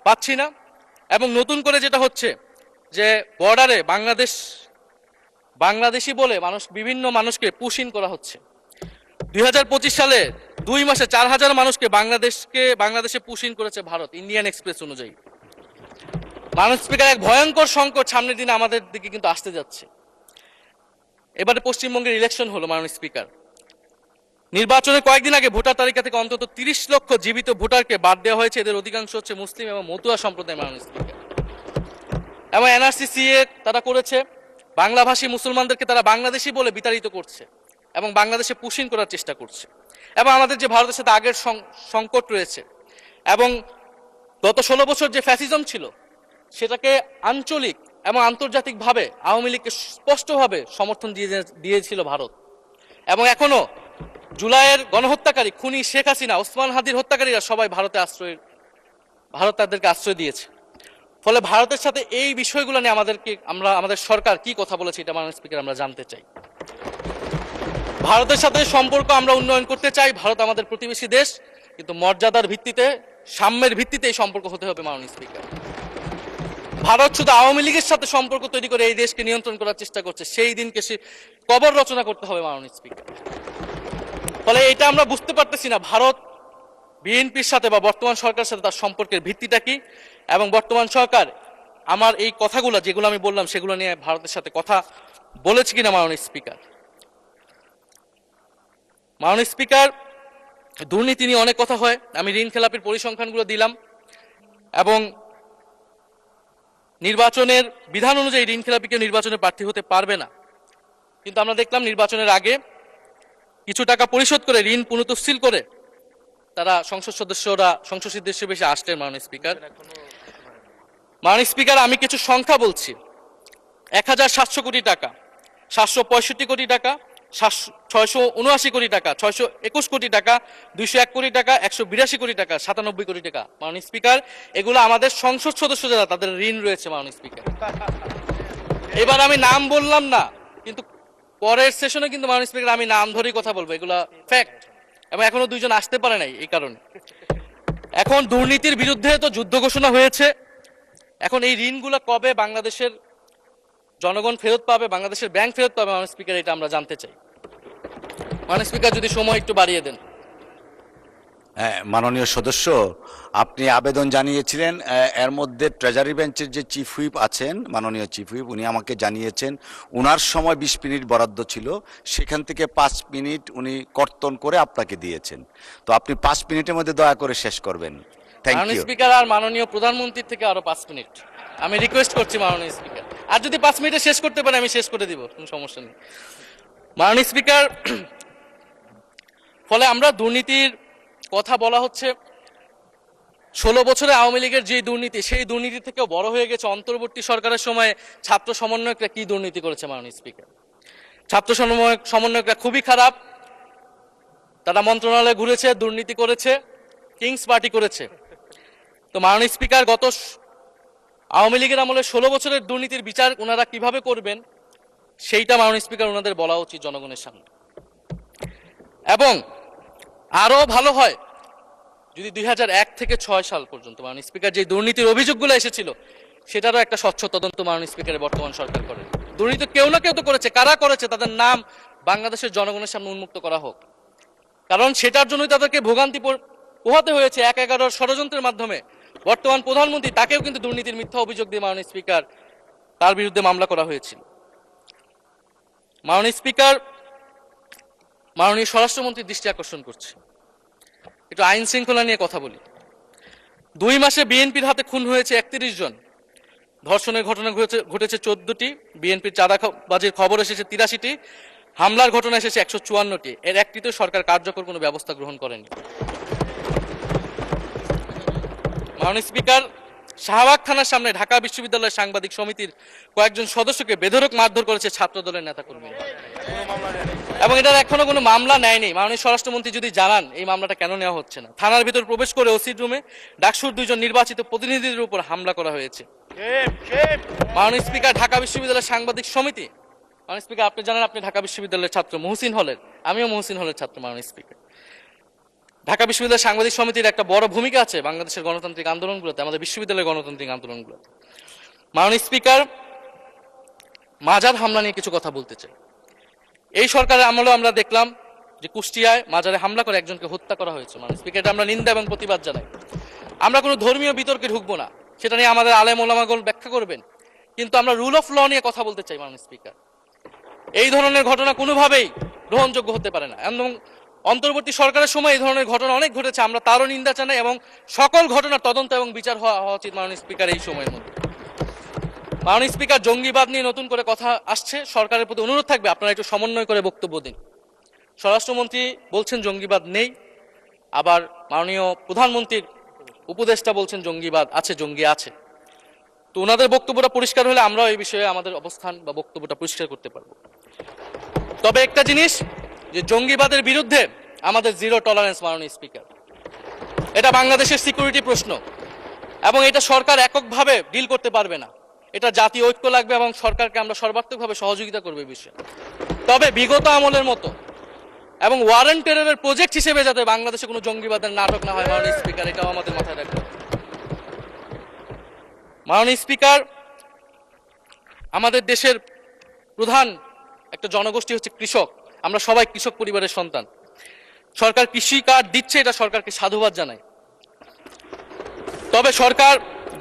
পাচ্ছি না, এবং নতুন করে যেটা হচ্ছে যে বর্ডারে বাংলাদেশি বলে বিভিন্ন মানুষকে পুশিন করা হচ্ছে। 2025 সালে 2 মাসে 4000 মানুষকে বাংলাদেশে পুশিন করেছে ভারত, ইন্ডিয়ান এক্সপ্রেস অনুযায়ী। মাননীয় স্পিকার, এক ভয়ঙ্কর সংকট সামনের দিনে আমাদের দিকে কিন্তু আসতে যাচ্ছে। এবারে পশ্চিমবঙ্গের ইলেকশন হলো মাননীয় স্পিকার, নির্বাচনের কয়েকদিন আগে ভোটার তালিকা থেকে অন্তত 30 লক্ষ জীবিত ভোটারকে বাদ দেওয়া হয়েছে। এদের অধিকাংশ হচ্ছে মুসলিম এবং মতুয়া সম্প্রদায় মাননীয় স্পিকার। এবং এনআরসি তারা করেছে, বাংলাভাষী মুসলমানদেরকে তারা বাংলাদেশি বলে বিতাড়িত করছে এবং বাংলাদেশে পুশিন করার চেষ্টা করছে। এবং আমাদের যে ভারতের সাথে আগের সংকট রয়েছে, এবং গত 16 বছর যে ফ্যাসিজম ছিল, সেটাকে আঞ্চলিক এবং আন্তর্জাতিকভাবে আওয়ামী লীগকে স্পষ্টভাবে সমর্থন দিয়েছিল ভারত। এবং এখনো জুলাইয়ের গণহত্যাকারী খুনি শেখ হাসিনা, ওসমান হাদির হত্যাকারীরা সবাই ভারত তাদেরকে আশ্রয় দিয়েছে। ফলে ভারতের সাথে এই বিষয়গুলো নিয়ে আমাদের সরকার কি কথা বলেছে, এটা মাননীয় স্পিকার আমরা জানতে চাই। ভারতের সাথে সম্পর্ক আমরা উন্নয়ন করতে চাই, ভারত আমাদের প্রতিবেশী দেশ, কিন্তু মর্যাদার ভিত্তিতে, সাম্যের ভিত্তিতে এই সম্পর্ক হতে হবে মাননীয় স্পিকার। ভারত শুধু আওয়ামী লীগের সাথে সম্পর্ক তৈরি করে এই দেশকে নিয়ন্ত্রণ করার চেষ্টা করছে, সেই দিনকে সে কবর রচনা করতে হবে মাননীয় স্পিকার। ফলে এটা আমরা বুঝতে পারতেছি না ভারত বিএনপির সাথে বা বর্তমান সরকারের সাথে তার সম্পর্কের ভিত্তিটা কি, এবং বর্তমান সরকার আমার এই কথাগুলো যেগুলো আমি বললাম সেগুলো নিয়ে ভারতের সাথে কথা বলেছে কিনা মাননীয় স্পিকার। মাননীয় স্পিকার, দুর্নীতি নিয়ে অনেক কথা হয়, আমি ঋণ খেলাপির পরিসংখ্যানগুলো দিলাম, এবং নির্বাচনের বিধান অনুযায়ী ঋণ খেলাপিকে নির্বাচনে প্রার্থী হতে পারবে না, কিন্তু আমরা দেখলাম নির্বাচনের আগে কিছু টাকা পরিশোধ করে ঋণ পুনঃতফসিল করে তারা সংসদ সদস্য বেশি আসলেন মাননীয় স্পিকার। মাননীয় স্পিকার, আমি কিছু সংখ্যা বলছি। 1700 কোটি টাকা, 765 কোটি টাকা, 679 কোটি টাকা, 621 কোটি টাকা, 201 কোটি টাকা, 182 কোটি টাকা, 97 কোটি টাকা। মাননীয় স্পিকার, এগুলো আমাদের সংসদ সদস্য যারা তাদের ঋণ রয়েছে মাননীয় স্পিকার। এবার আমি নাম বললাম না, কিন্তু পরের সেশনে কিন্তু মাননীয় স্পিকার আমি নাম ধরেই কথা বলবো, এগুলা ফ্যাক্ট, এবং এখনো 2 জন আসতে পারে নাই এই কারণে। এখন দুর্নীতির বিরুদ্ধে তো যুদ্ধ ঘোষণা হয়েছে, এখন এই ঋণগুলো কবে বাংলাদেশের জনগণ ফেরত পাবে, বাংলাদেশের ব্যাংক ফেরত পাবে মাননীয় স্পিকার, এটা আমরা জানতে চাই। মাননীয় স্পিকার যদি সময় একটু বাড়িয়ে দেন। হ্যাঁ, মাননীয় সদস্য, আপনি আবেদন জানিয়েছিলেন, এর মধ্যে ট্রেজারি বেঞ্চের যে চিফ হুইপ আছেন, মাননীয় চিফ হুইপ, উনি আমাকে জানিয়েছেন উনার সময় 20 মিনিট বরাদ্দ ছিল, সেখান থেকে 5 মিনিট উনি কর্তন করে আপনাকে দিয়েছেন। তো আপনি 5 মিনিটের মধ্যে দয়া করে শেষ করবেন। থ্যাংক মাননীয় ইউ। স্পিকার, আর মাননীয় প্রধানমন্ত্রীর থেকে আরো 5 মিনিট আমি রিকোয়েস্ট করছি মাননীয় স্পিকার। আর যদি 5 মিনিটে শেষ করতে পারে আমি শেষ করে দিব, কোনো সমস্যা নেই। মাননীয় স্পিকার, ফলে আমরা দুর্নীতির কথা বলা হচ্ছে, 16 বছরে আওয়ামী লীগের যে দুর্নীতি, সেই দুর্নীতি থেকেও বড় হয়ে গেছে অন্তর্বর্তী সরকারের সময় ছাত্র সমন্বয়করা কি দুর্নীতি করেছে মাননীয় স্পিকার। ছাত্র সমন্বয়করা খুবই খারাপ, তারা মন্ত্রণালয়ে ঘুরেছে, দুর্নীতি করেছে, কিংস পার্টি করেছে। তো মাননীয় স্পিকার, গত আওয়ামী লীগের আমলে 16 বছরের দুর্নীতির বিচার ওনারা কিভাবে করবেন সেইটা মাননীয় স্পিকার ওনাদের বলা উচিত জনগণের সামনে। এবং আরো ভালো হয় যদি 2001 থেকে 6 সাল পর্যন্ত মাননীয় স্পিকার যে দুর্নীতির অভিযোগগুলো এসেছিল সেটারও একটা স্বচ্ছ তদন্ত মাননীয় স্পিকারের বর্তমান সরকার করে। দুর্নীতি কেউ না কেউ তো করেছে, কারা করেছে তাদের নাম বাংলাদেশের জনগণের সামনে উন্মুক্ত করা হোক, কারণ সেটার জন্যই তাদেরকে ভোগান্তি পোহাতে হয়েছে 1/11 ষড়যন্ত্রের মাধ্যমে। বর্তমান প্রধানমন্ত্রী, তাকেও কিন্তু দুর্নীতির মিথ্যা অভিযোগ দিয়ে মাননীয় স্পিকার তার বিরুদ্ধে মামলা করা হয়েছিল। মাননীয় স্পিকার, মাননীয় স্বরাষ্ট্রমন্ত্রীর দৃষ্টি আকর্ষণ করছে, একটু আইন শৃঙ্খলা নিয়ে কথা বলি। 2 মাসে বিএনপির হাতে খুন হয়েছে 31 জন, ধর্ষণের ঘটনা ঘটেছে 14টি, বিএনপির চাঁদাবাজির খবর এসেছে 83টি, হামলার ঘটনা এসেছে 154টি। এর একটিতেও সরকার কার্যকর কোনো ব্যবস্থা গ্রহণ করেনি। মাননীয় স্পিকার, শাহবাগ থানার সামনে ঢাকা বিশ্ববিদ্যালয়ের সাংবাদিক সমিতির কয়েকজন সদস্যকে বেধড়ক মারধর করেছে ছাত্র দলের নেতাকর্মীরা, এবং এটার এখনো কোনো মামলা নেয়নি। মাননীয় স্বরাষ্ট্রমন্ত্রী যদি জানান এই মামলাটা কেন নেওয়া হচ্ছে না। থানার ভিতর প্রবেশ করে ওসির রুমে ডাকসুর 2 জন নির্বাচিত প্রতিনিধিদের উপর হামলা করা হয়েছে। মাননীয় স্পিকার, ঢাকা বিশ্ববিদ্যালয়ের সাংবাদিক সমিতি, মাননীয় স্পিকার আপনি জানেন আপনি ঢাকা বিশ্ববিদ্যালয়ের ছাত্র, মহসিন হলের, আমিও মহসিন হলের ছাত্র। মাননীয় স্পিকার, ঢাকা বিশ্ববিদ্যালয়ের সাংবাদিক সমিতির একটা বড় ভূমিকা আছে বাংলাদেশের গণতান্ত্রিক আন্দোলনগুলোতে, আমাদের বিশ্ববিদ্যালয়ের গণতান্ত্রিক আন্দোলনগুলোতে। মাননীয় স্পিকার, মাজার হামলা নিয়ে কিছু কথা বলতে চাই। এই সরকারের আমলেও আমরা দেখলাম যে কুষ্টিয়ায় মাজারে হামলা করে একজনকে হত্যা করা হয়েছে। মাননীয় স্পিকার, এটা আমরা নিন্দা এবং প্রতিবাদ জানাই। আমরা কোনো ধর্মীয় বিতর্কে ঢুকবো না, সেটা নিয়ে আমাদের আলেম ওলামাগণ ব্যাখ্যা করবেন, কিন্তু আমরা রুল অফ ল নিয়ে কথা বলতে চাই। মাননীয় স্পিকার, এই ধরনের ঘটনা কোনোভাবেই গ্রহণযোগ্য হতে পারে না, এবং অন্তর্বর্তী সরকারের সময় এই ধরনের ঘটনা অনেক ঘটেছে, আমরা তারও নিন্দা জানাই, এবং সকল ঘটনার তদন্ত এবং বিচার হওয়া উচিত মাননীয় স্পিকার এই সময়ের মধ্যে। মাননীয় স্পিকার, জঙ্গিবাদ নিয়ে নতুন করে কথা আসছে, সরকারের প্রতি অনুরোধ থাকবে আপনারা একটু সমন্বয় করে বক্তব্য দিন। স্বরাষ্ট্রমন্ত্রী বলছেন জঙ্গিবাদ নেই, আবার মাননীয় প্রধানমন্ত্রীর উপদেষ্টা বলছেন জঙ্গিবাদ আছে, জঙ্গি আছে। তো ওনাদের বক্তব্যটা পরিষ্কার হলে আমরাও এই বিষয়ে আমাদের অবস্থান বা বক্তব্যটা পরিষ্কার করতে পারবো। তবে একটা জিনিস, যে জঙ্গিবাদের বিরুদ্ধে আমাদের জিরো টলারেন্স। মাননীয় স্পিকার, এটা বাংলাদেশের সিকিউরিটি প্রশ্ন, এবং এটা সরকার এককভাবে ডিল করতে পারবে না, এটা জাতীয় ঐক্য লাগবে, এবং সরকারকে আমরা সর্বাত্মকভাবে সহযোগিতা করবো এই বিষয়ে। তবে বিগত আমলের মতো এবং ওয়ারেন্ট টেররের প্রজেক্ট হিসেবে যাতে বাংলাদেশে কোনো জঙ্গিবাদের নাটক না হয় মাননীয় স্পিকার, এটাও আমাদের মাথায় রাখবে। মাননীয় স্পিকার, আমাদের দেশের প্রধান একটা জনগোষ্ঠী হচ্ছে কৃষক, আমরা সবাই কৃষক পরিবারের সন্তান। সরকার কৃষি কার্ড দিচ্ছে, এটা সরকারকে সাধুবাদ জানাই। তবে সরকার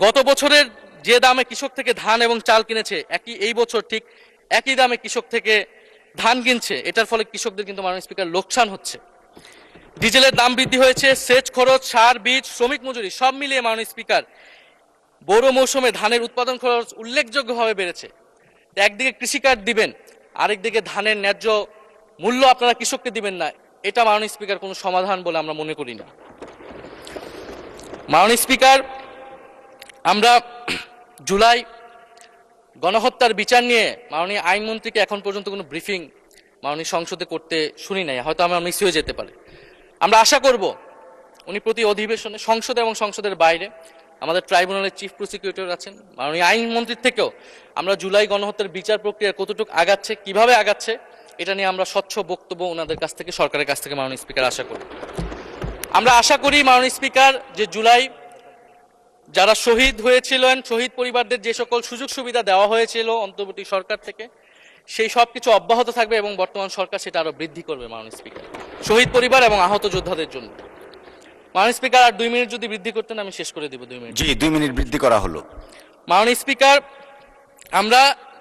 গত বছরের যে দামে কৃষক থেকে ধান এবং চাল কিনেছে, এই বছর ঠিক একই দামে কৃষক থেকে ধান কিনছে, এটার ফলে কৃষকদের কিন্তু মাননীয় স্পিকার লোকসান হচ্ছে। ডিজেলের দাম বৃদ্ধি হয়েছে, সেচ খরচ, সার, বীজ, শ্রমিক মজুরি সব মিলিয়ে মাননীয় স্পিকার বোরো মৌসুমে ধানের উৎপাদন খরচ উল্লেখযোগ্যভাবে বেড়েছে। একদিকে কৃষি কার্ড দিবেন, আরেকদিকে ধানের ন্যায্য মূল্য আপনারা কৃষককে দিবেন না, এটা মাননীয় স্পিকার কোনো সমাধান বলে আমরা মনে করি না। মাননীয় স্পিকার, আমরা জুলাই গণহত্যার বিচার নিয়ে মাননীয় আইনমন্ত্রীকে এখন পর্যন্ত কোনো ব্রিফিং মাননীয় সংসদে করতে শুনি নাই, হয়তো আমরা মিস হয়ে যেতে পারে। আমরা আশা করব উনি প্রতি অধিবেশনে সংসদে এবং সংসদের বাইরে, আমাদের ট্রাইব্যুনালের চিফ প্রসিকিউটর আছেন, মাননীয় আইনমন্ত্রীর থেকেও আমরা জুলাই গণহত্যার বিচার প্রক্রিয়া কতটুকু আগাচ্ছে, কিভাবে আগাচ্ছে, এটা নিয়ে আমরা স্বচ্ছ বক্তব্য ওনাদের কাছ থেকে, সরকারের কাছ থেকে মাননীয় স্পিকার আশা করি। আমরা আশা করি মাননীয় স্পিকার, যে জুলাই যারা শহীদ হয়েছিলেন, শহীদ পরিবারদের যে সকল সুযোগ সুবিধা দেওয়া হয়েছিল অন্তর্বর্তী সরকার থেকে, সেই সব কিছু অব্যাহত থাকবে এবং বর্তমান সরকার সেটা আরো বৃদ্ধি করবে মাননীয় স্পিকার, শহীদ পরিবার এবং আহত যোদ্ধাদের জন্য। মাননীয় স্পিকার, আর 2 মিনিট যদি বৃদ্ধি করতেন আমি শেষ করে দিব। 2 মিনিট। জি, 2 মিনিট বৃদ্ধি করা হলো। মাননীয় স্পিকার, আমরা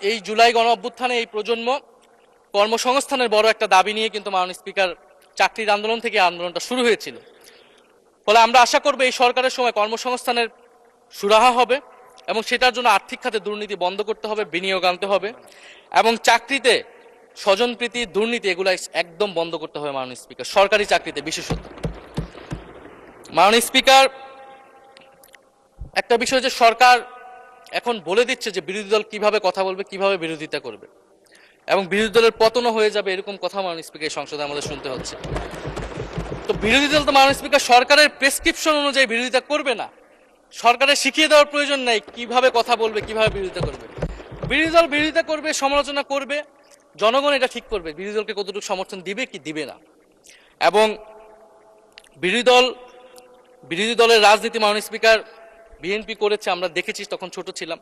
এই জুলাই গণ অভ্যুত্থানে এই প্রজন্ম কর্মসংস্থানের বড় একটা দাবি নিয়ে কিন্তু মাননীয় স্পিকার চাকরির আন্দোলন থেকে আন্দোলনটা শুরু হয়েছিল। ফলে আমরা আশা করব এই সরকারের সময় কর্মসংস্থানের সুরাহা হবে এবং সেটার জন্য আর্থিক খাতে দুর্নীতি বন্ধ করতে হবে, বিনিয়োগ আনতে হবে এবং চাকরিতে স্বজনপ্রীতি, দুর্নীতি এগুলো একদম বন্ধ করতে হবে মাননীয় স্পিকার, সরকারি চাকরিতে বিশেষত। মাননীয় স্পিকার, একটা বিষয় যে সরকার এখন বলে দিচ্ছে যে বিরোধী দল কিভাবে কথা বলবে, কিভাবে বিরোধিতা করবে এবং বিরোধী দলের পতনও হয়ে যাবে, এরকম কথা মাননীয় স্পিকার এই সংসদে আমাদের শুনতে হচ্ছে। তো বিরোধী দল তো মাননীয় স্পিকার সরকারের প্রেসক্রিপশন অনুযায়ী বিরোধিতা করবে না, সরকারের শিখিয়ে দেওয়ার প্রয়োজন নাই কিভাবে কথা বলবে, কিভাবে বিরোধিতা করবে। বিরোধী দল বিরোধিতা করবে, সমালোচনা করবে, জনগণ এটা ঠিক করবে বিরোধী দলকে কতটুকু সমর্থন দিবে কি দিবে না। এবং বিরোধী দলের রাজনীতি মাননীয় স্পিকার বিএনপি করেছে, আমরা দেখেছি, তখন ছোট ছিলাম।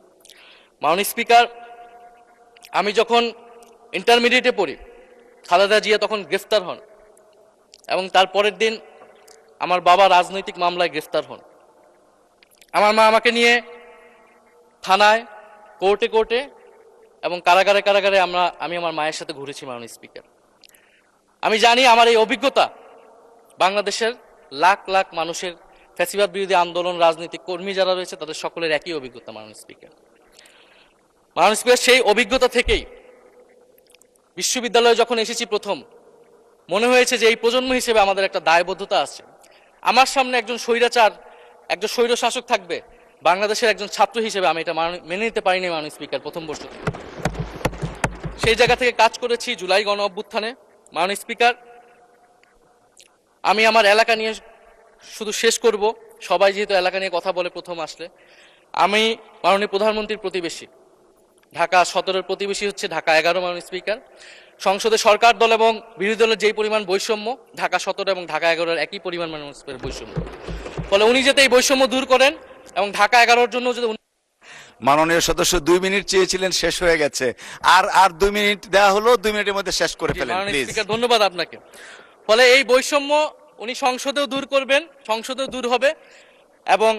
মাননীয় স্পিকার, আমি যখন ইন্টারমিডিয়েটে পড়ি, খালেদা জিয়া তখন গ্রেফতার হন এবং তার পরের দিন আমার বাবা রাজনৈতিক মামলায় গ্রেফতার হন। আমার মা আমাকে নিয়ে থানায়, কোর্টে এবং কারাগারে আমি আমার মায়ের সাথে ঘুরেছি মাননীয় স্পিকার। আমি জানি আমার এই অভিজ্ঞতা বাংলাদেশের লাখ লাখ মানুষের, ফ্যাসিবাদ বিরোধী আন্দোলন রাজনৈতিক কর্মী যারা রয়েছে তাদের সকলের একই অভিজ্ঞতা মাননীয় স্পিকার। মাননীয় স্পিকার, সেই অভিজ্ঞতা থেকেই বিশ্ববিদ্যালয়ে যখন এসেছি প্রথম, মনে হয়েছে যে এই প্রজন্ম হিসেবে আমাদের একটা দায়বদ্ধতা আছে। আমার সামনে একজন স্বৈরাচার, একজন স্বৈর শাসক থাকবে, বাংলাদেশের একজন ছাত্র হিসেবে আমি এটা মেনে নিতে পারিনি মাননীয় স্পিকার প্রথম বর্ষ থেকে। সেই জায়গা থেকে কাজ করেছি জুলাই গণ অভ্যুত্থানে। মাননীয় স্পিকার, আমি আমার এলাকা নিয়ে শুধু শেষ করব, সবাই যেহেতু এলাকা নিয়ে কথা বলে প্রথম আসলে, আমি মাননীয় প্রধানমন্ত্রীর প্রতিবেশী, ঢাকা 17-এর প্রতিবেশী হচ্ছে ঢাকা 11 মাননীয় স্পিকার। সংসদে সরকার দল এবং বিরোধী দলের যেই পরিমাণ বৈষম্য, ঢাকা 17 এবং ঢাকা 11-এর একই পরিমাণ মাননীয় স্পিকার বৈষম্য। ফলে উনি যাতে এই বৈষম্য দূর করেন এবং ঢাকা 11-এর জন্য যদি মাননীয় সদস্য 2 মিনিট চেয়েছিলেন, শেষ হয়ে গেছে। আর 2 মিনিট দেওয়া হলো, 2 মিনিটের মধ্যে শেষ করে ফেলেন প্লিজ। স্পিকার, ধন্যবাদ আপনাকে। ফলে এই বৈষম্য উনি সংসদেও দূর করবেন, সংসদেও দূর হবে এবং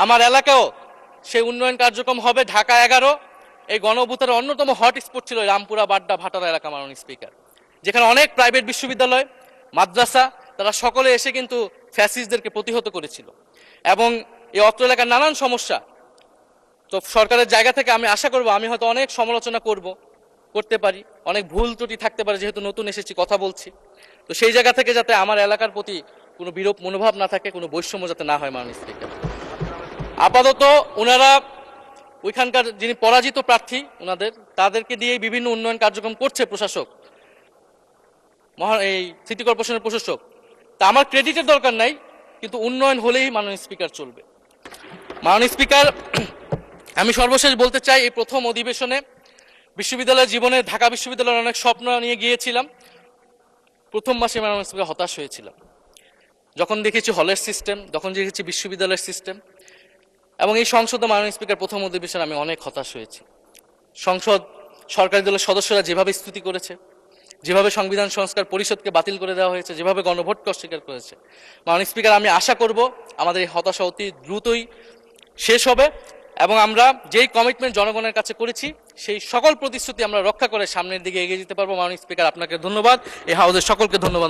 আমার এলাকাও সেই উন্নয়ন কার্যক্রম হবে। ঢাকা 11 এই গণ অভ্যুত্থানের অন্যতম হটস্পট ছিল রামপুরা, বাড্ডা, ভাটারা এলাকা মাননীয় স্পিকার, যেখানে অনেক প্রাইভেট বিশ্ববিদ্যালয়, মাদ্রাসা, তারা সকলে এসে কিন্তু ফ্যাসিস্টদেরকে প্রতিহত করেছিল এবং এই অত্র এলাকার নানান সমস্যা। তো সরকারের জায়গা থেকে আমি আশা করব, আমি হয়তো অনেক সমালোচনা করতে পারি, অনেক ভুল ত্রুটি থাকতে পারে, যেহেতু নতুন এসেছি, কথা বলছি। তো সেই জায়গা থেকে যাতে আমার এলাকার প্রতি কোনো বিরূপ মনোভাব না থাকে, কোনো বৈষম্য যাতে না হয় মাননীয় স্পিকার। আপাতত ওনারা ওইখানকার যিনি পরাজিত প্রার্থী, তাদেরকে দিয়ে বিভিন্ন উন্নয়ন কার্যক্রম করছে প্রশাসক, এই সিটি কর্পোরেশনের প্রশাসক। তা আমার ক্রেডিটের দরকার নাই, কিন্তু উন্নয়ন হলেই মাননীয় স্পিকার চলবে। মাননীয় স্পিকার, আমি সর্বশেষ বলতে চাই, এই প্রথম অধিবেশনে বিশ্ববিদ্যালয় জীবনে ঢাকা বিশ্ববিদ্যালয়ের অনেক স্বপ্ন নিয়ে গিয়েছিলাম। প্রথম মাসে মাননীয় স্পিকার হতাশ হয়েছিলাম, যখন দেখেছি হলের সিস্টেম, যখন দেখেছি বিশ্ববিদ্যালয়ের সিস্টেম এবং এই সংসদে মাননীয় স্পিকার প্রথম অধিবেশনে আমি অনেক হতাশ হয়েছি। সংসদ, সরকারি দলের সদস্যরা যেভাবে স্তুতি করেছে, যেভাবে সংবিধান সংস্কার পরিষদকে বাতিল করে দেওয়া হয়েছে, যেভাবে গণভোটকে অস্বীকার করেছে, মাননীয় স্পিকার আমি আশা করব আমাদের এই হতাশা অতি দ্রুতই শেষ হবে এবং আমরা যেই কমিটমেন্ট জনগণের কাছে করেছি সেই সকল প্রতিশ্রুতি আমরা রক্ষা করে সামনের দিকে এগিয়ে যেতে পারবো। মাননীয় স্পিকার, আপনাকে ধন্যবাদ, এই হাউসের সকলকে ধন্যবাদ।